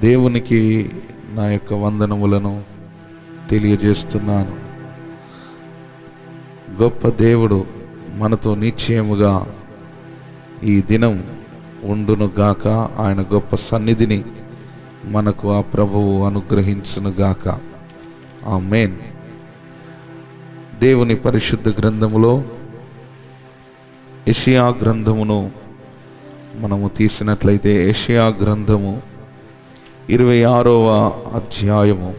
దేవునికి నా యొక్క వందనములను తెలియజేస్తున్నాను. గొప్ప దేవుడు మనతో నిశ్చయముగా ఈ దినం ఉండును గాక. ఆయన గొప్ప సన్నిధిని మనకు ఆ ప్రభువు అనుగ్రహించును గాక. ఆమేన్. దేవుని పరిశుద్ధ గ్రంథములో యెషయా గ్రంథమును మనము తీసినట్లయితే యెషయా గ్రంథము 26వ అధ్యాయము,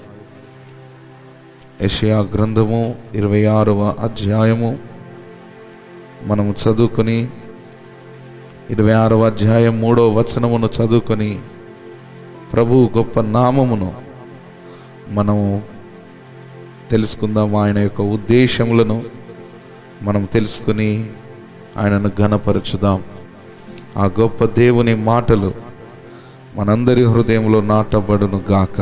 యెషయా గ్రంథము 26వ అధ్యాయము మనము చదువుకొని 26వ అధ్యాయం 3వ వచనమును చదువుకొని ప్రభు గొప్ప నామమును మనము తెలుసుకుందాం. ఆయన యొక్క ఉద్దేశములను మనం తెలుసుకుని ఆయనను ఘనపరచుదాం. ఆ గొప్ప దేవుని మాటలు మనందరి హృదయంలో నాటబడును గాక.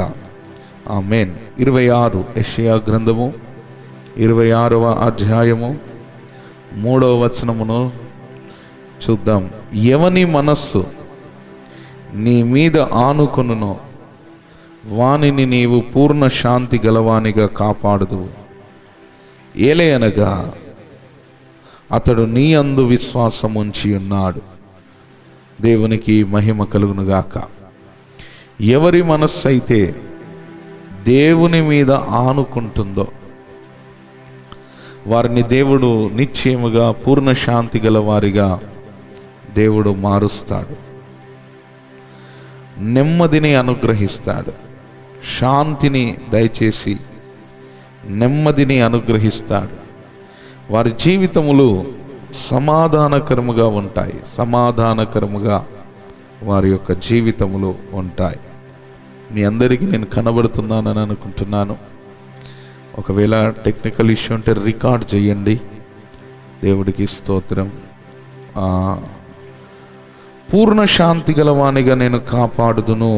ఆమేన్. 26 యెషయా గ్రంథము 26వ అధ్యాయము 3వ వచనమును చూద్దాం. ఎవని మనస్సు నీ మీద ఆనుకొనునో వానిని నీవు పూర్ణ శాంతి గలవానిగా కాపాడుదువు. ఏలయనగా అతడు నీ అందు విశ్వాసం ఉంచి ఉన్నాడు. దేవునికి మహిమ కలుగునుగాక. ఎవరి మనస్సు అయితే దేవుని మీద ఆనుకుంటుందో వారిని దేవుడు నిశ్చయముగా పూర్ణ శాంతి గల వారిగా దేవుడు మారుస్తాడు. నెమ్మదిని అనుగ్రహిస్తాడు. శాంతిని దయచేసి నెమ్మదిని అనుగ్రహిస్తాడు. వారి జీవితములు సమాధానకరముగా ఉంటాయి. సమాధానకరముగా వారి యొక్క జీవితములు ఉంటాయి. మీ అందరికీ నేను కనబడుతున్నానని అనుకుంటున్నాను. ఒకవేళ టెక్నికల్ ఇష్యూ ఉంటే రికార్డ్ చేయండి. దేవుడికి స్తోత్రం. పూర్ణ శాంతి గలవానిగా నేను కాపాడుదును.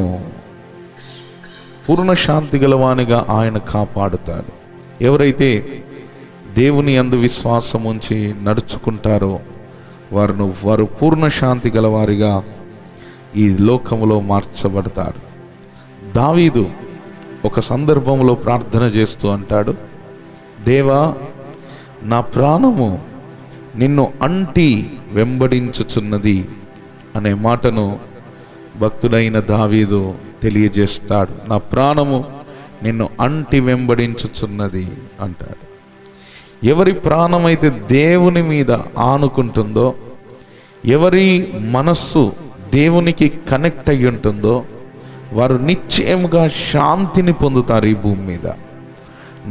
పూర్ణ శాంతి గలవానిగా ఆయన కాపాడుతాడు. ఎవరైతే దేవుని యందు విశ్వాసం ఉంచి నడుచుకుంటారో వారు పూర్ణ శాంతి గలవారిగా ఈ లోకములో మార్చబడతారు. దావీదు ఒక సందర్భంలో ప్రార్థన చేస్తూ అంటాడు, దేవా నా ప్రాణము నిన్ను అంటి వెంబడించుచున్నది అనే మాటను భక్తుడైన దావీదు తెలియజేస్తాడు. నా ప్రాణము నిన్ను అంటి వెంబడించుచున్నది అంటాడు. ఎవరి ప్రాణమైతే దేవుని మీద ఆనుకుంటుందో, ఎవరి మనస్సు దేవునికి కనెక్ట్ అయ్యి ఉంటుందో వారు నిశ్చయముగా శాంతిని పొందుతారు. ఈ భూమి మీద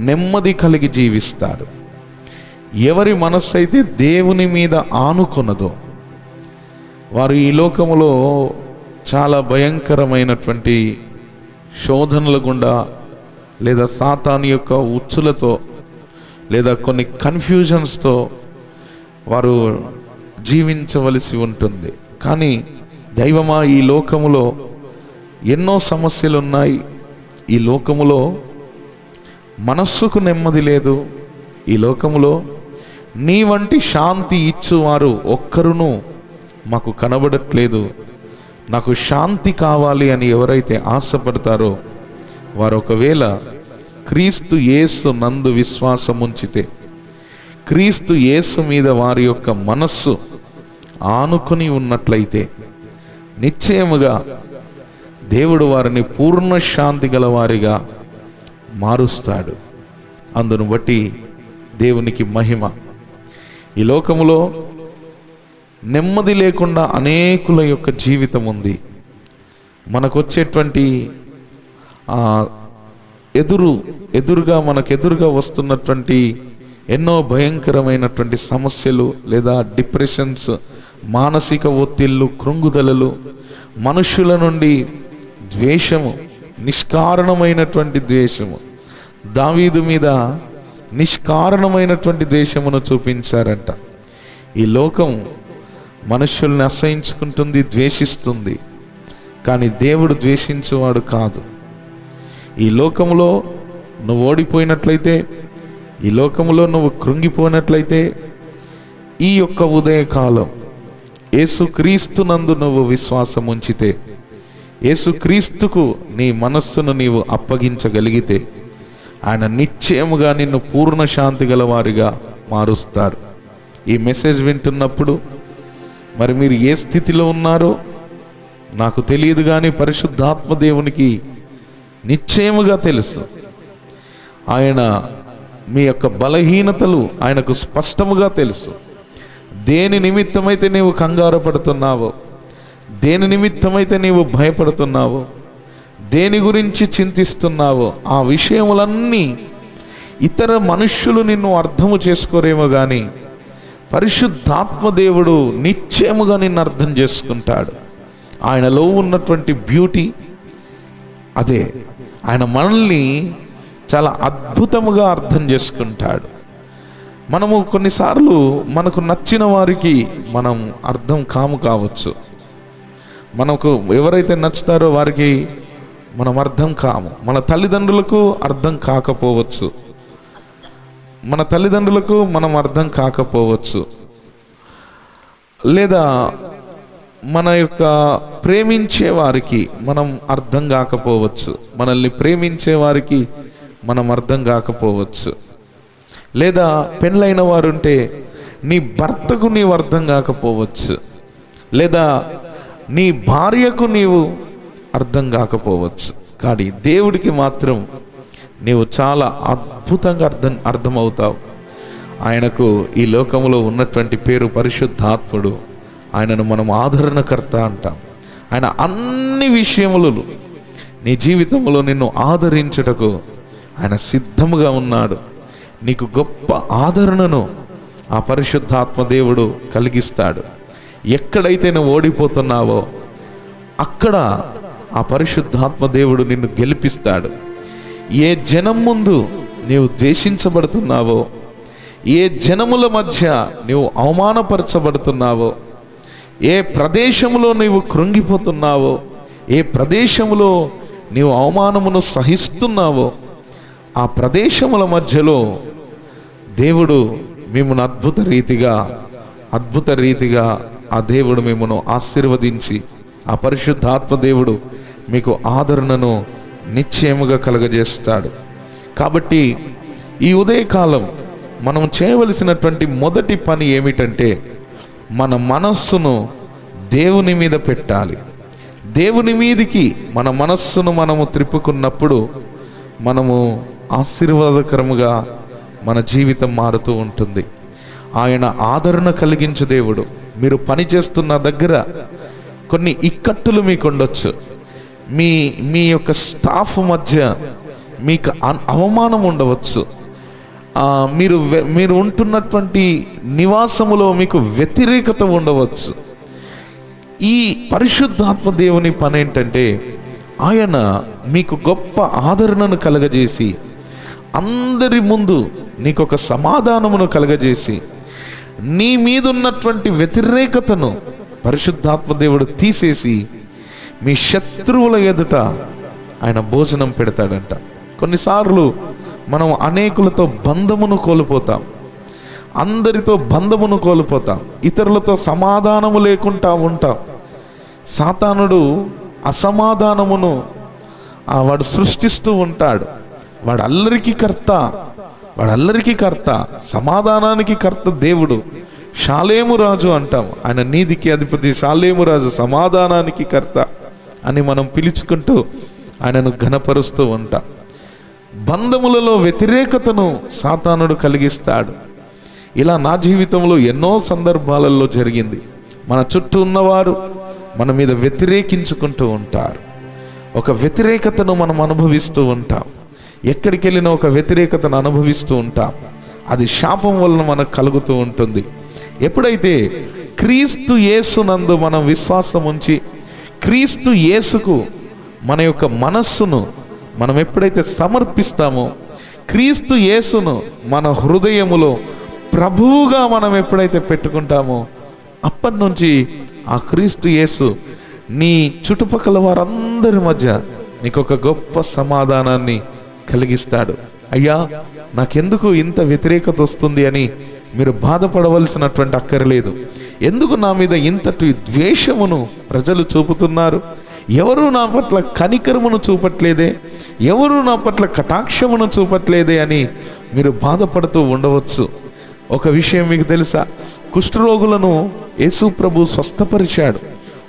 నెమ్మది కలిగి జీవిస్తారు. ఎవరి మనస్సు అయితే దేవుని మీద ఆనుకున్నదో వారు ఈ లోకములో చాలా భయంకరమైనటువంటి శోధనల గుండా లేదా సాతాను యొక్క ఉచ్చులతో లేదా కొన్ని కన్ఫ్యూజన్స్తో వారు జీవించవలసి ఉంటుంది. కానీ దైవమా, ఈ లోకములో ఎన్నో సమస్యలు ఉన్నాయి. ఈ లోకములో మనస్సుకు నెమ్మది లేదు. ఈ లోకములో నీ వంటి శాంతి ఇచ్చువారు ఒక్కరును మాకు కనబడట్లేదు. నాకు శాంతి కావాలి అని ఎవరైతే ఆశపడతారో వారు ఒకవేళ క్రీస్తు యేసు నందు విశ్వాసం ఉంచితే, క్రీస్తు యేసు మీద వారి యొక్క మనస్సు ఆనుకుని ఉన్నట్లయితే నిశ్చయముగా దేవుడు వారిని పూర్ణ శాంతి గల వారిగా మారుస్తాడు. అందును బట్టి దేవునికి మహిమ. ఈ లోకములో నెమ్మది లేకుండా అనేకుల యొక్క జీవితం ఉంది. మనకు వచ్చేటువంటి ఎదురుగా వస్తున్నటువంటి ఎన్నో భయంకరమైనటువంటి సమస్యలు లేదా డిప్రెషన్స్, మానసిక ఒత్తిళ్ళు, కృంగుదలలు, మనుషుల నుండి ద్వేషము, నిష్కారణమైనటువంటి ద్వేషము. దావీదు మీద నిష్కారణమైనటువంటి ద్వేషమును చూపించారంట. ఈ లోకం మనుషుల్ని అసహించుకుంటుంది, ద్వేషిస్తుంది. కానీ దేవుడు ద్వేషించేవాడు కాదు. ఈ లోకంలో నువ్వు ఓడిపోయినట్లయితే, ఈ లోకంలో నువ్వు కృంగిపోయినట్లయితే, ఈ యొక్క ఉదయకాలం యేసుక్రీస్తునందు నువ్వు విశ్వాసం ఉంచితే యేసుక్రీస్తుకు నీ మనస్సును నీవు అప్పగించగలిగితే ఆయన నిశ్చయముగా నిన్ను పూర్ణ శాంతి గలవారిగా మారుస్తారు. ఈ మెసేజ్ వింటున్నప్పుడు మరి మీరు ఏ స్థితిలో ఉన్నారో నాకు తెలియదు, కానీ పరిశుద్ధాత్మ దేవునికి నిశ్చయముగా తెలుసు. ఆయన మీ యొక్క బలహీనతలు ఆయనకు స్పష్టముగా తెలుసు. దేని నిమిత్తమైతే నీవు కంగారు పడుతున్నావో, దేని నిమిత్తమైతే నీవు భయపడుతున్నావో, దేని గురించి చింతిస్తున్నావో ఆ విషయములన్నీ ఇతర మనుష్యులు నిన్ను అర్థము చేసుకోరేమో కానీ పరిశుద్ధాత్మ దేవుడు నిశ్చయముగా నిన్ను అర్థం చేసుకుంటాడు. ఆయనలో ఉన్నటువంటి బ్యూటీ అదే. ఆయన మనల్ని చాలా అద్భుతముగా అర్థం చేసుకుంటాడు. మనము కొన్నిసార్లు మనకు నచ్చిన వారికి మనం అర్థం కావచ్చు. మనకు ఎవరైతే నచ్చుతారో వారికి మనం అర్థం కాము. మన తల్లిదండ్రులకు అర్థం కాకపోవచ్చు, మన తల్లిదండ్రులకు మనం అర్థం కాకపోవచ్చు, లేదా మన యొక్క ప్రేమించే వారికి మనం అర్థం కాకపోవచ్చు, మనల్ని ప్రేమించే వారికి మనం అర్థం కాకపోవచ్చు, లేదా పెళ్ళైన వారుంటే నీ భర్తకు నీవు అర్థం కాకపోవచ్చు, లేదా నీ భార్యకు నీవు అర్థం కాకపోవచ్చు. కానీ దేవుడికి మాత్రం నీవు చాలా అద్భుతంగా అర్థమవుతావు. ఆయనకు ఈ లోకంలో ఉన్నటువంటి పేరు పరిశుద్ధాత్ముడు. ఆయనను మనం ఆదరణకర్త అంటాం. ఆయన అన్ని విషయములు నీ జీవితంలో నిన్ను ఆదరించుటకు ఆయన సిద్ధముగా ఉన్నాడు. నీకు గొప్ప ఆదరణను ఆ పరిశుద్ధాత్మ దేవుడు కలిగిస్తాడు. ఎక్కడైతే నువ్వు ఓడిపోతున్నావో అక్కడ ఆ పరిశుద్ధాత్మ దేవుడు నిన్ను గెలిపిస్తాడు. ఏ జనం ముందు నీవు ద్వేషించబడుతున్నావో, ఏ జనముల మధ్య నీవు అవమానపరచబడుతున్నావో, ఏ ప్రదేశములో నీవు కృంగిపోతున్నావో, ఏ ప్రదేశములో నీవు అవమానమును సహిస్తున్నావో ఆ ప్రదేశముల మధ్యలో దేవుడు మిమ్మల్ని అద్భుత రీతిగా ఆ దేవుడు మిమ్మల్ని ఆశీర్వదించి ఆ పరిశుద్ధాత్మ దేవుడు మీకు ఆదరణను నిశ్చయముగా కలుగజేస్తాడు. కాబట్టి ఈ ఉదయకాలం మనం చేయవలసినటువంటి మొదటి పని ఏమిటంటే మన మనస్సును దేవుని మీద పెట్టాలి. దేవుని మీదికి మన మనస్సును మనము త్రిప్పుకున్నప్పుడు మనము ఆశీర్వాదకరముగా మన జీవితం మారుతూ ఉంటుంది. ఆయన ఆదరణ కలిగించే దేవుడు. మీరు పనిచేస్తున్న దగ్గర కొన్ని ఇక్కట్టులు మీకు ఉండొచ్చు. మీ యొక్క స్టాఫ్ మధ్య మీకు అవమానం ఉండవచ్చు. మీరు ఉంటున్నటువంటి నివాసములో మీకు వ్యతిరేకత ఉండవచ్చు. ఈ పరిశుద్ధాత్మ దేవుని పని ఏంటంటే ఆయన మీకు గొప్ప ఆదరణను కలగజేసి అందరి ముందు నీకు ఒక సమాధానమును కలగజేసి నీ మీదున్నటువంటి వ్యతిరేకతను పరిశుద్ధాత్మ దేవుడు తీసేసి మీ శత్రువుల ఎదుట ఆయన భోజనం పెడతాడంట. కొన్నిసార్లు మనం అనేకులతో బంధమును కోల్పోతాం, అందరితో బంధమును కోల్పోతాం, ఇతరులతో సమాధానము లేకుండా ఉంటాం. సాతానుడు అసమాధానమును వాడు సృష్టిస్తూ ఉంటాడు. వాడు అల్లరికి కర్త, సమాధానానికి కర్త దేవుడు. షాలేము రాజు అంటాం, ఆయన నీతికి అధిపతి షాలేము రాజు, సమాధానానికి కర్త అని మనం పిలుచుకుంటూ ఆయనను ఘనపరుస్తూ ఉంటాం. బంధములలో వ్యతిరేకతను సాతానుడు కలిగిస్తాడు. ఇలా నా జీవితంలో ఎన్నో సందర్భాలలో జరిగింది. మన చుట్టూ ఉన్నవారు మన మీద వ్యతిరేకించుకుంటూ ఉంటారు. ఒక వ్యతిరేకతను మనం అనుభవిస్తూ ఉంటాం. ఎక్కడికి వెళ్ళినా ఒక వ్యతిరేకతను అనుభవిస్తూ ఉంటాం. అది శాపం వలన మనకు కలుగుతూ ఉంటుంది. ఎప్పుడైతే క్రీస్తు యేసునందు మనం విశ్వాసం ఉంచి క్రీస్తు యేసుకు మన యొక్క మనస్సును మనం ఎప్పుడైతే సమర్పిస్తామో, క్రీస్తు యేసును మన హృదయములో ప్రభువుగా మనం ఎప్పుడైతే పెట్టుకుంటామో అప్పటి నుంచి ఆ క్రీస్తు యేసు నీ చుట్టుపక్కల వారందరి మధ్య నీకు ఒక గొప్ప సమాధానాన్ని కలిగిస్తాడు. అయ్యా, నాకెందుకు ఇంత వ్యతిరేకత వస్తుంది అని మీరు బాధపడవలసినటువంటి అక్కర్లేదు. ఎందుకు నా మీద ఇంతటి ద్వేషమును ప్రజలు చూపుతున్నారు, ఎవరు నా పట్ల కనికరమును చూపట్లేదే, ఎవరు నా పట్ల కటాక్షమును చూపట్లేదే అని మీరు బాధపడుతూ ఉండవచ్చు. ఒక విషయం మీకు తెలుసా? కుష్ఠరోగులను యేసు ప్రభు స్వస్థపరిచాడు.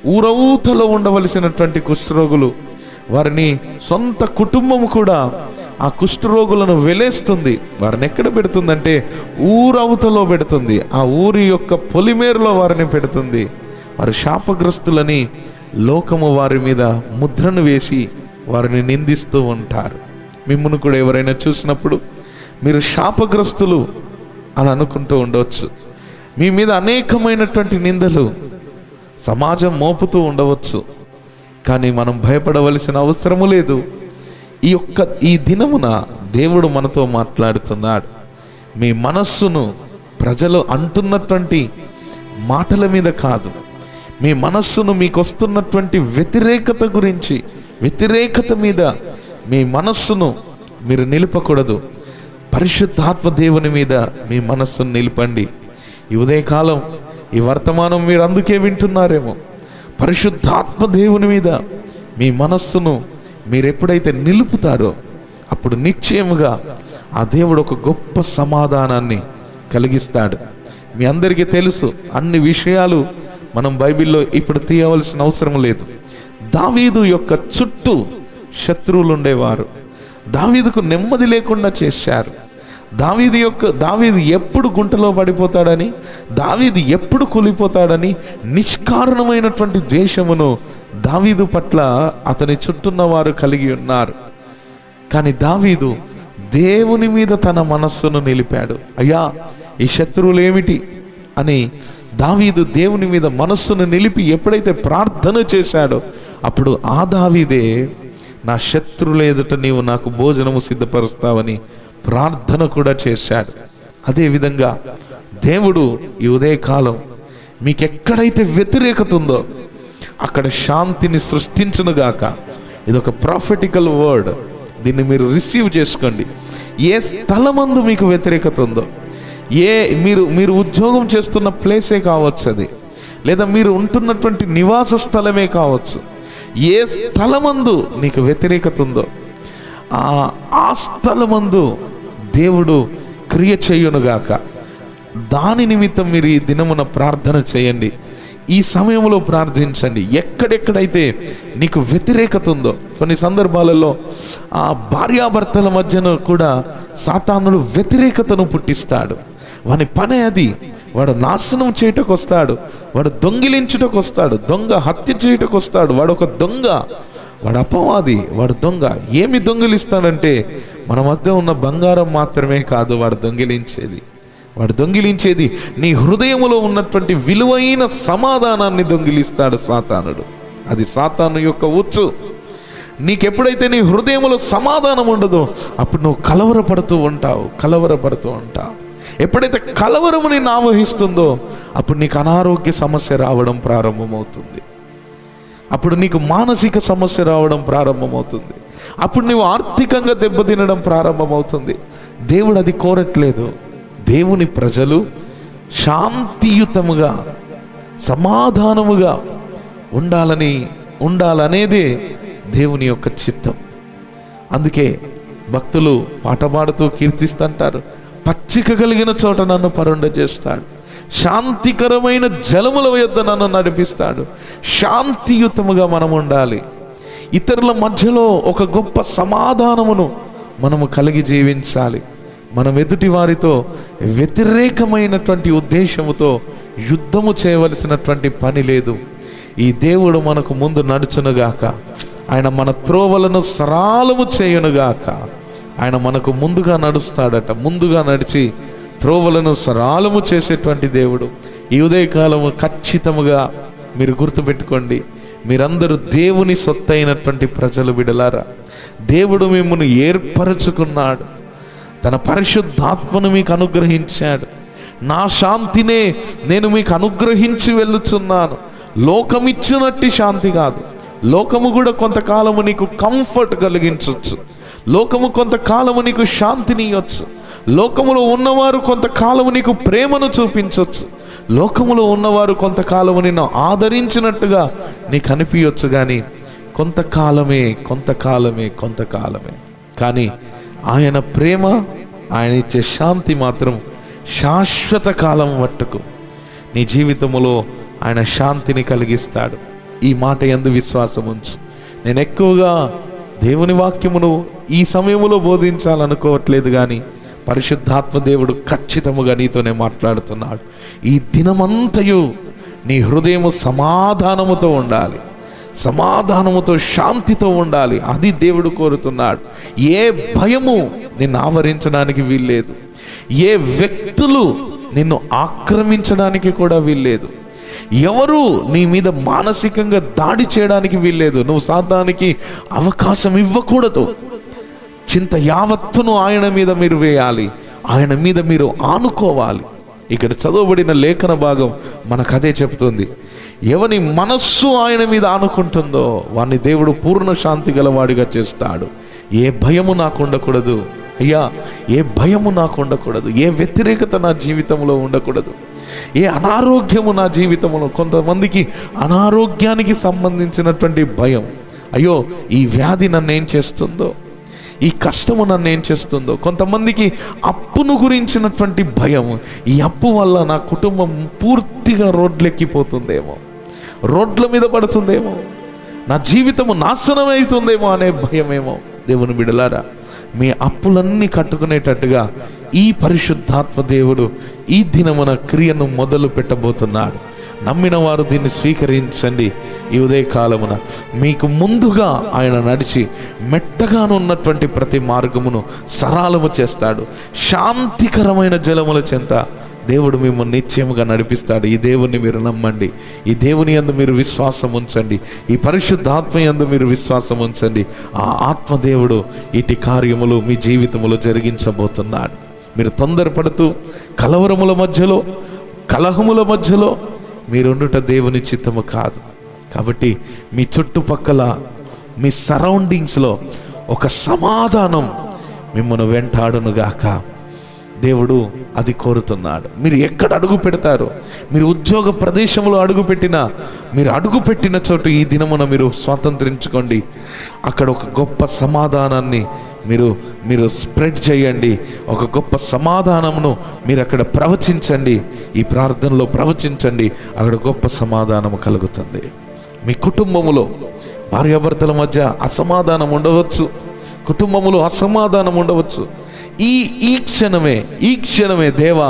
ఊరవతలో ఉండవలసినటువంటి కుష్ఠరోగులు, వారిని సొంత కుటుంబం కూడా ఆ కుష్ఠరోగులను వెలేస్తుంది. వారిని ఎక్కడ పెడుతుందంటే ఊరవతలో పెడుతుంది. ఆ ఊరి యొక్క పొలిమేరలో వారిని పెడుతుంది. వారు శాపగ్రస్తులని లోకము వారి మీద ముద్రను వేసి వారిని నిందిస్తూ ఉంటారు. మిమ్మల్ని కూడా ఎవరైనా చూసినప్పుడు మీరు శాపగ్రస్తులు అని అనుకుంటూ ఉండవచ్చు. మీ మీద అనేకమైనటువంటి నిందలు సమాజం మోపుతూ ఉండవచ్చు. కానీ మనం భయపడవలసిన అవసరము లేదు. ఈ దినమున దేవుడు మనతో మాట్లాడుతున్నాడు. మీ మనస్సును ప్రజలు అంటున్నటువంటి మాటల మీద కాదు, మీ మనస్సును మీకు వస్తున్నటువంటి వ్యతిరేకత మీద మీ మనస్సును మీరు నిలపకూడదు. పరిశుద్ధాత్మ దేవుని మీద మీ మనస్సును నిలపండి. ఈ ఉదయకాలం ఈ వర్తమానం మీరు అందుకే వింటున్నారేమో. పరిశుద్ధాత్మ దేవుని మీద మీ మనస్సును మీరు ఎప్పుడైతే నిలుపుతారో అప్పుడు నిశ్చయముగా ఆ దేవుడు ఒక గొప్ప సమాధానాన్ని కలిగిస్తాడు. మీ అందరికీ తెలుసు, అన్ని విషయాలు మనం బైబిల్లో ఇప్పుడు తీయవలసిన అవసరం లేదు. దావీదు యొక్క చుట్టూ శత్రువులు ఉండేవారు. దావీదుకు నెమ్మది లేకుండా చేశారు. దావీదు ఎప్పుడు గుంటలో పడిపోతాడని, దావీదు ఎప్పుడు కూలిపోతాడని నిష్కారణమైనటువంటి ద్వేషమును దావీదు పట్ల అతని చుట్టూన్న వారు కలిగి ఉన్నారు. కానీ దావీదు దేవుని మీద తన మనస్సును నిలిపాడు. అయ్యా, ఈ శత్రువులు ఏమిటి అని దావీదు దేవుని మీద మనస్సును నిలిపి ఎప్పుడైతే ప్రార్థన చేశాడో అప్పుడు ఆ దావీదే, నా శత్రువుల ఎదుట నీవు నాకు భోజనము సిద్ధపరుస్తావని ప్రార్థన కూడా చేశాడు. అదేవిధంగా దేవుడు ఈ ఉదయకాలం మీకు ఎక్కడైతే వ్యతిరేకత ఉందో అక్కడ శాంతిని సృష్టించునుగాక. ఇది ఒక ప్రాఫెటికల్ వర్డ్. దీన్ని మీరు రిసీవ్ చేసుకోండి. ఏ స్థలమందు మీకు వ్యతిరేకత ఉందో, మీరు ఉద్యోగం చేస్తున్న ప్లేసే కావచ్చు, అది లేదా మీరు ఉంటున్నటువంటి నివాస స్థలమే కావచ్చు, ఏ స్థలమందు నీకు వ్యతిరేకత ఉందో ఆ స్థలమందు దేవుడు క్రియ చేయునుగాక. దాని నిమిత్తం మీరు ఈ దినమున ప్రార్థన చేయండి. ఈ సమయంలో ప్రార్థించండి. ఎక్కడెక్కడైతే నీకు వ్యతిరేకత ఉందో, కొన్ని సందర్భాలలో ఆ భార్యాభర్తల మధ్యన కూడా సాతానుడు వ్యతిరేకతను పుట్టిస్తాడు. వాని పనే అది. వాడు నాశనం చేయటకు వస్తాడు, వాడు దొంగిలించుటకు వస్తాడు, దొంగ హత్య చేయటకు వస్తాడు. వాడు ఒక దొంగ, వాడు అపవాది, వాడు దొంగ. ఏమి దొంగిలిస్తాడంటే మన మధ్య ఉన్న బంగారం మాత్రమే కాదు వాడు దొంగిలించేది నీ హృదయములో ఉన్నటువంటి విలువైన సమాధానాన్ని దొంగిలిస్తాడు సాతానుడు. అది సాతాను యొక్క ఉచ్చు. నీకెప్పుడైతే నీ హృదయములో సమాధానం ఉండదో అప్పుడు నువ్వు కలవరపడుతూ ఉంటావు. ఎప్పుడైతే కలవరము నిన్ను ఆవహిస్తుందో అప్పుడు నీకు అనారోగ్య సమస్య రావడం ప్రారంభమవుతుంది. అప్పుడు నీకు మానసిక సమస్య రావడం ప్రారంభమవుతుంది. అప్పుడు నువ్వు ఆర్థికంగా దెబ్బతినడం ప్రారంభమవుతుంది. దేవుడు అది కోరట్లేదు. దేవుని ప్రజలు శాంతియుతముగా సమాధానముగా ఉండాలనేదే దేవుని యొక్క చిత్తం. అందుకే భక్తులు పాట పాడుతూ కీర్తిస్తుంటారు, పచ్చిక కలిగిన చోట నన్ను పరుండజేస్తాడు, శాంతికరమైన జలముల యొద్ద నన్ను నడిపిస్తాడు. శాంతియుతముగా మనం ఉండాలి. ఇతరుల మధ్యలో ఒక గొప్ప సమాధానమును మనము కలిగి జీవించాలి. మనం ఎదుటి వారితో వ్యతిరేకమైనటువంటి ఉద్దేశముతో యుద్ధము చేయవలసినటువంటి పని లేదు. ఈ దేవుడు మనకు ముందు నడుచునుగాక. ఆయన మన త్రోవలను సరాలము చేయునుగాక. ఆయన మనకు ముందుగా నడుస్తాడట. ముందుగా నడిచి త్రోవలను సరాలము చేసేటువంటి దేవుడు. ఈ ఉదయకాలము ఖచ్చితముగా మీరు గుర్తుపెట్టుకోండి, మీరందరూ దేవుని సొత్తైనటువంటి ప్రజలు బిడలారా. దేవుడు మిమ్మల్ని ఏర్పరచుకున్నాడు, తన పరిశుద్ధాత్మను మీకు అనుగ్రహించాడు. నా శాంతినే నేను మీకు అనుగ్రహించి వెళ్ళుచున్నాను. లోకమిచ్చినట్టి శాంతి కాదు. లోకము కూడా కొంతకాలము నీకు కంఫర్ట్ కలిగించవచ్చు, లోకము కొంతకాలము నీకు శాంతిని ఇవ్వచ్చు, లోకములో ఉన్నవారు కొంతకాలము నీకు ప్రేమను చూపించవచ్చు, లోకములో ఉన్నవారు కొంతకాలము నిన్ను ఆదరించినట్టుగా నీకు అనిపించవచ్చు. కానీ కొంతకాలమే కానీ ఆయన ప్రేమ, ఆయన ఇచ్చే శాంతి మాత్రం శాశ్వత కాలం మట్టుకు నీ జీవితంలో ఆయన శాంతిని కలిగిస్తాడు. ఈ మాట యందు విశ్వాసం ఉంచు. నేను ఎక్కువగా దేవుని వాక్యమును ఈ సమయంలో బోధించాలనుకోవట్లేదు, కానీ పరిశుద్ధాత్మ దేవుడు ఖచ్చితముగా నీతోనే మాట్లాడుతున్నాడు. ఈ దినమంతయు నీ హృదయము సమాధానముతో ఉండాలి, సమాధానముతో శాంతితో ఉండాలి. అది దేవుడు కోరుతున్నాడు. ఏ భయము నిన్ను ఆవరించడానికి వీల్లేదు, ఏ వ్యక్తులు నిన్ను ఆక్రమించడానికి కూడా వీల్లేదు, ఎవరు నీ మీద మానసికంగా దాడి చేయడానికి వీల్లేదు. నువ్వు సాతానికి అవకాశం ఇవ్వకూడదు. చింత యావత్తును ఆయన మీద మీరు వేయాలి, ఆయన మీద మీరు ఆనుకోవాలి. ఇక్కడ చదవబడిన లేఖన భాగం మనకు అదే చెప్తుంది. ఎవని మనస్సు ఆయన మీద ఆనుకుంటుందో వాడిని దేవుడు పూర్ణ శాంతి గలవాడిగా చేస్తాడు. ఏ భయము నాకు ఉండకూడదు అయ్యా, ఏ భయము నాకు ఉండకూడదు, ఏ వ్యతిరేకత నా జీవితంలో ఉండకూడదు, ఏ అనారోగ్యము నా జీవితంలో. కొంతమందికి అనారోగ్యానికి సంబంధించినటువంటి భయం, అయ్యో ఈ వ్యాధి నన్ను ఏం చేస్తుందో, ఈ కష్టము నన్ను ఏం చేస్తుందో. కొంతమందికి అప్పును గురించినటువంటి భయం, ఈ అప్పు వల్ల నా కుటుంబం పూర్తిగా రోడ్లెక్కిపోతుందేమో, రోడ్ల మీద పడుతుందేమో, నా జీవితము నాశనం అవుతుందేమో అనే భయమేమో. దేవుని బిడ్డలారా, మీ అప్పులన్నీ కట్టుకునేటట్టుగా ఈ పరిశుద్ధాత్మ దేవుడు ఈ దినమున క్రియను మొదలు పెట్టబోతున్నాడు. నమ్మిన వారు దీన్ని స్వీకరించండి. ఈ ఉదయకాలమున మీకు ముందుగా ఆయన నడిచి మెట్టగానున్నటువంటి ప్రతి మార్గమును సరళము చేస్తాడు. శాంతికరమైన జలముల చెంత దేవుడు మిమ్మల్ని నిశ్చయముగా నడిపిస్తాడు. ఈ దేవుని మీరు నమ్మండి, ఈ దేవుని యందు మీరు విశ్వాసం ఉంచండి, ఈ పరిశుద్ధాత్మ యందు మీరు విశ్వాసం ఉంచండి. ఆ ఆత్మదేవుడు ఇటు కార్యములు మీ జీవితములో జరిగించబోతున్నాడు. మీరు తొందరపడుతూ కలవరముల మధ్యలో, కలహముల మధ్యలో మీరుండుట దేవుని చిత్తము కాదు. కాబట్టి మీ చుట్టుపక్కల, మీ సరౌండింగ్స్లో ఒక సమాధానం మిమ్మల్ని వెంటాడునుగాక. దేవుడు అది కోరుతున్నాడు. మీరు ఎక్కడ అడుగు పెడతారో, మీరు ఉద్యోగ ప్రదేశంలో అడుగుపెట్టినా, మీరు అడుగుపెట్టిన చోటు ఈ దినమున మీరు స్వాతంత్రించుకోండి. అక్కడ ఒక గొప్ప సమాధానాన్ని మీరు స్ప్రెడ్ చేయండి. ఒక గొప్ప సమాధానమును మీరు అక్కడ ప్రవచించండి. ఈ ప్రార్థనలో ప్రవచించండి. అక్కడ గొప్ప సమాధానము కలుగుతుంది. మీ కుటుంబములో భార్యాభర్తల మధ్య అసమాధానం ఉండవచ్చు, కుటుంబములో అసమాధానం ఉండవచ్చు. ఈ క్షణమే దేవా,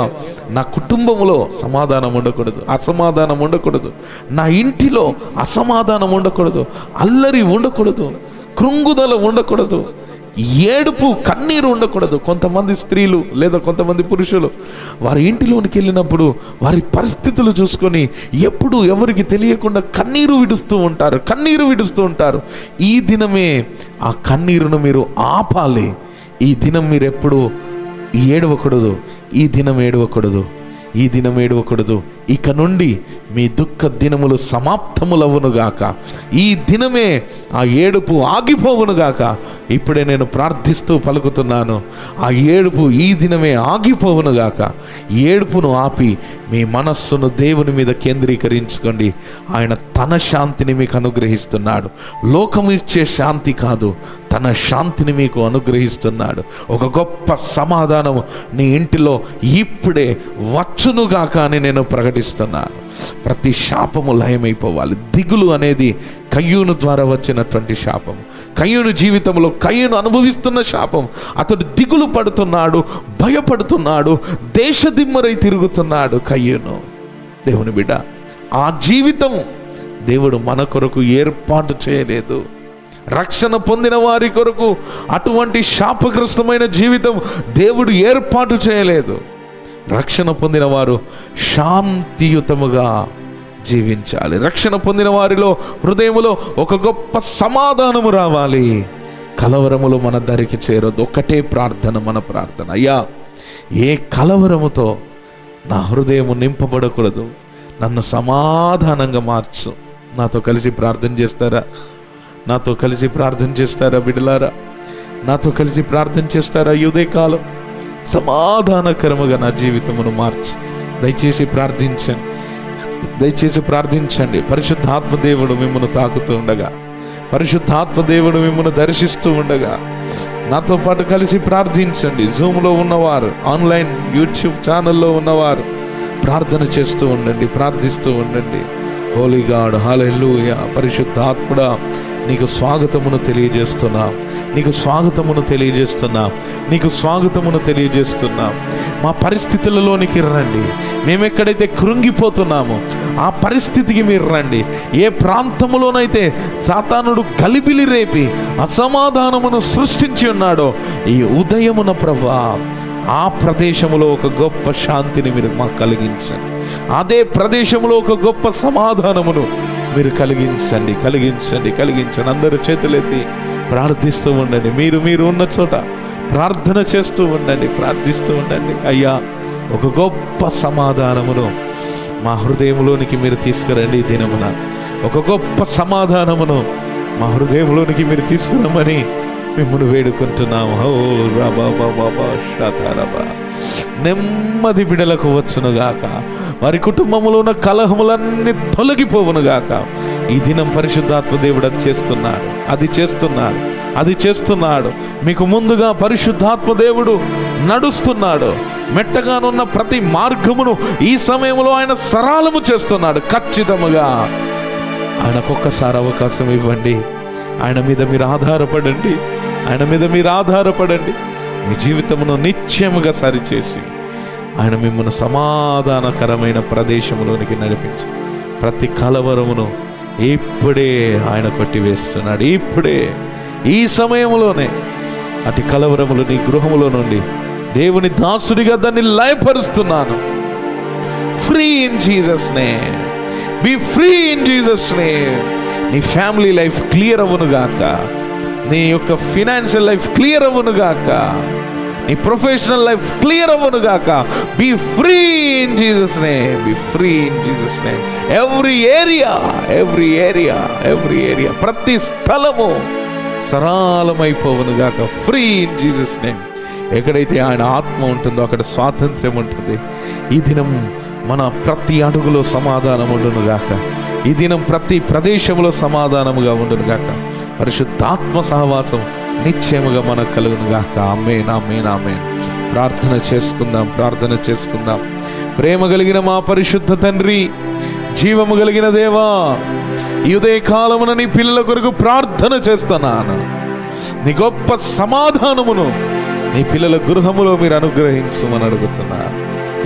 నా కుటుంబంలో సమాధానం ఉండకూడదు, అసమాధానం ఉండకూడదు, నా ఇంటిలో అసమాధానం ఉండకూడదు, అల్లరి ఉండకూడదు, కృంగుదల ఉండకూడదు, ఏడుపు కన్నీరు ఉండకూడదు. కొంతమంది స్త్రీలు లేదా కొంతమంది పురుషులు వారి ఇంటిలోనికి వెళ్ళినప్పుడు వారి పరిస్థితులు చూసుకొని ఎప్పుడు ఎవరికి తెలియకుండా కన్నీరు విడుస్తూ ఉంటారు. ఈ దినమే ఆ కన్నీరును మీరు ఆపాలి. ఈ దినం మీరు ఎప్పుడు ఏడవకూడదు, ఈ దినం ఏడవకూడదు. ఇక నుండి మీ దుఃఖ దినములు సమాప్తములవునుగాక. ఈ దినమే ఆ ఏడుపు ఆగిపోవునుగాక. ఇప్పుడే నేను ప్రార్థిస్తూ పలుకుతున్నాను, ఆ ఏడుపు ఈ దినమే ఆగిపోవునుగాక. ఏడుపును ఆపి మీ మనస్సును దేవుని మీద కేంద్రీకరించుకోండి. ఆయన తన శాంతిని మీకు అనుగ్రహిస్తున్నాడు. లోకము ఇచ్చే శాంతి కాదు, తన శాంతిని మీకు అనుగ్రహిస్తున్నాడు. ఒక గొప్ప సమాధానం నీ ఇంటిలో ఇప్పుడే వచ్చునుగాక అని నేను ప్రకటిస్తున్నాను. ప్రతి శాపము లయమైపోవాలి. దిగులు అనేది కయ్యూను ద్వారా వచ్చినటువంటి శాపం. కయ్యూను జీవితంలో కయ్యూను అనుభవిస్తున్న శాపం. అతడు దిగులు పడుతున్నాడు, భయపడుతున్నాడు, దేశదిమ్మరై తిరుగుతున్నాడు కయ్యూను. దేవుని బిడ్డ, ఆ జీవితం దేవుడు మన కొరకు ఏర్పాటు చేయలేదు. రక్షణ పొందిన వారి కొరకు అటువంటి శాపగ్రస్తమైన జీవితం దేవుడు ఏర్పాటు చేయలేదు. రక్షణ పొందిన వారు శాంతియుతముగా జీవించాలి. రక్షణ పొందిన వారిలో హృదయములో ఒక గొప్ప సమాధానము రావాలి. కలవరములు మన దరికి చేరొద్దు. ఒక్కటే ప్రార్థన, మన ప్రార్థన, అయ్యా ఏ కలవరముతో నా హృదయము నింపబడకూడదు, నన్ను సమాధానంగా మార్చు. నాతో కలిసి ప్రార్థన చేస్తారా బిడ్డలారా? నాతో కలిసి ప్రార్థన చేస్తారా? ఈ ఉదయకాలం సమాధానకరముగా నా జీవితమును మార్చి దయచేసి ప్రార్థించండి. పరిశుద్ధాత్మ దేవుడు మిమ్మల్ని తాకుతూ ఉండగా, పరిశుద్ధాత్మ దేవుడు మిమ్మల్ని దర్శిస్తూ ఉండగా నాతో పాటు కలిసి ప్రార్థించండి. జూమ్లో ఉన్నవారు, ఆన్లైన్ యూట్యూబ్ ఛానల్లో ఉన్నవారు ప్రార్థన చేస్తూ ఉండండి, ప్రార్థిస్తూ ఉండండి. హోలీ గాడ్, హల్లెలూయా. పరిశుద్ధాత్ముడా, నీకు స్వాగతమును తెలియజేస్తున్నాం, నీకు స్వాగతమును తెలియజేస్తున్నాం, నీకు స్వాగతమును తెలియజేస్తున్నాం. మా పరిస్థితులలోనికి రండి. మేమెక్కడైతే కృంగిపోతున్నామో ఆ పరిస్థితికి మీరు రండి. ఏ ప్రాంతములోనైతే సాతానుడు గలిబిలి రేపి అసమాధానమును సృష్టించి ఉన్నాడో ఈ ఉదయమున ప్రభువా ఆ ప్రదేశంలో ఒక గొప్ప శాంతిని మీరు మాకు కలిగించండి. అదే ప్రదేశంలో ఒక గొప్ప సమాధానమును మీరు కలిగించండి, కలిగించండి, కలిగించండి. అందరూ చేతులెత్తి ప్రార్థిస్తూ ఉండండి. మీరు ఉన్న చోట ప్రార్థన చేస్తూ ఉండండి, ప్రార్థిస్తూ ఉండండి. అయ్యా, ఒక గొప్ప సమాధానమును మా హృదయంలోనికి మీరు తీసుకురండి. ఈ దినమున ఒక గొప్ప సమాధానమును మా హృదయంలోనికి మీరు తీసుకురమ్మని మిమ్మల్ని వేడుకుంటున్నాము. ఓ రాబా బాబా శాతారబా. నెమ్మది బిడలకు వచ్చునుగాక, వారి కుటుంబంలో ఉన్న కలహములన్నీ తొలగిపోవునుగాక. ఈ దినం పరిశుద్ధాత్మ దేవుడు అది చేస్తున్నాడు, అది చేస్తున్నాడు, అది చేస్తున్నాడు. మీకు ముందుగా పరిశుద్ధాత్మ దేవుడు నడుస్తున్నాడు. మెట్టగానున్న ప్రతి మార్గమును ఈ సమయంలో ఆయన సరళము చేస్తున్నాడు. ఖచ్చితముగా ఆయనకొక్కసారి అవకాశం ఇవ్వండి. ఆయన మీద మీరు ఆధారపడండి, ఆయన మీద మీరు ఆధారపడండి. మీ జీవితమును నిత్యముగా సరిచేసి ఆయన మిమ్మల్ని సమాధానకరమైన ప్రదేశంలోనికి నడిపించి ప్రతి కలవరమును ఇప్పుడే ఆయన కొట్టివేస్తున్నాడు. ఇప్పుడే ఈ సమయంలోనే అతి కలవరములు నీ గృహములో నుండి దేవుని దాసుడిగా దాన్ని లయపరుస్తున్నాను. Free in Jesus name, be free in Jesus name. నీ ఫ్యామిలీ లైఫ్ క్లియర్ అవ్వునుగాక, నీ యొక్క ఫినాన్షియల్ లైఫ్ క్లియర్ అవ్వునుగాక, నీ ప్రొఫెషనల్ లైఫ్ క్లియర్ అవ్వునుగాక. Be free in Jesus name, be free in Jesus name. Every area, every area, every area, ప్రతి స్థలము సరళమైపోవునుగాక. Free in Jesus name. ఎక్కడైతే ఆయన ఆత్మ ఉంటుందో అక్కడ స్వాతంత్ర్యం ఉంటుంది. ఈ దినం మన ప్రతి అడుగులో సమాధానం ఉండునుగాక. ఈ దినం ప్రతి ప్రదేశంలో సమాధానముగా ఉండునుగాక. పరిశుద్ధాత్మ సహవాసం నిశ్చయముగా మనకు కలుగునుగాక. ఆమేన్, ఆమేన్, ఆమేన్. ప్రార్థన చేసుకుందాం, ప్రార్థన చేసుకుందాం. ప్రేమ కలిగిన మా పరిశుద్ధ తండ్రి, జీవము కలిగిన దేవా, ఈ ఉదయ కాలమున నీ పిల్లల కొరకు ప్రార్థన చేస్తున్నాను. నీ గొప్ప సమాధానమును నీ పిల్లల గృహములో మీరు అనుగ్రహించమని అడుగుతున్నారు.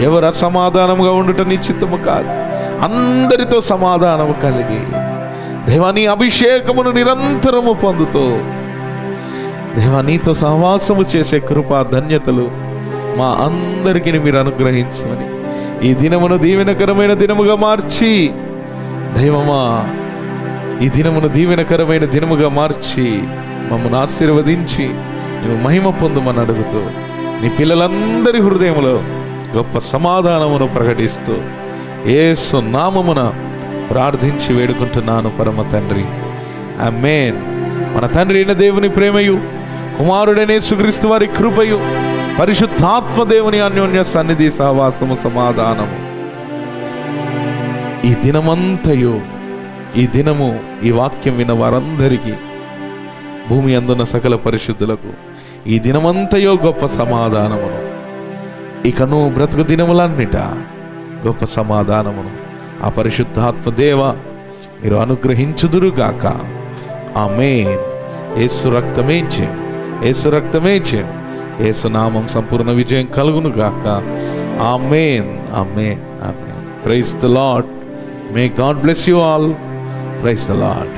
ఎవరు అసమాధానముగా ఉండుట నీ చిత్తము కాదు. అందరితో సమాధానము కలిగి దేవా నీ అభిషేకమును నిరంతరము పొందుతూ దేవా నీతో సహవాసము చేసే కృపా ధన్యతలు మా అందరికీ మీరు అనుగ్రహించమని ఈ దినమును దీవెనకరమైన దినముగా మార్చి దైవమా ఈ దినమును దీవెనకరమైన దినముగా మార్చి మమ్మల్ని ఆశీర్వదించి నువ్వు మహిమ పొందుమని అడుగుతూ నీ పిల్లలందరి హృదయములో గొప్ప సమాధానమును ప్రకటిస్తూ యేసు నామమున ప్రార్థించి వేడుకుంటున్నాను పరమ తండ్రి. ఆమేన్. మన తండ్రి అయిన దేవుని ప్రేమయు, కుమారుడైన యేసుక్రీస్తు వారి కృపయు, పరిశుద్ధాత్మ దేవుని అన్యోన్య సన్నిధి సహవాసము సమాధానము ఈ దినమంతయు, ఈ దినము ఈ వాక్యం విన్న వారందరికీ, భూమి అందున్న సకల పరిశుద్ధులకు ఈ దినమంతయో గొప్ప సమాధానమును, ఇకను బ్రతుకు దినములన్నిట గొప్ప సమాధానమును ఆ పరిశుద్ధాత్మ దేవ మీరు అనుగ్రహించుదురుగాక. ఆమేన్. యేసు రక్తమే జయం, యేసు రక్తమే జయం, యేసు నామం సంపూర్ణ విజయం కలుగునుగాక. Amen, amen, amen. Praise the lord. May God bless you all. Praise the lord.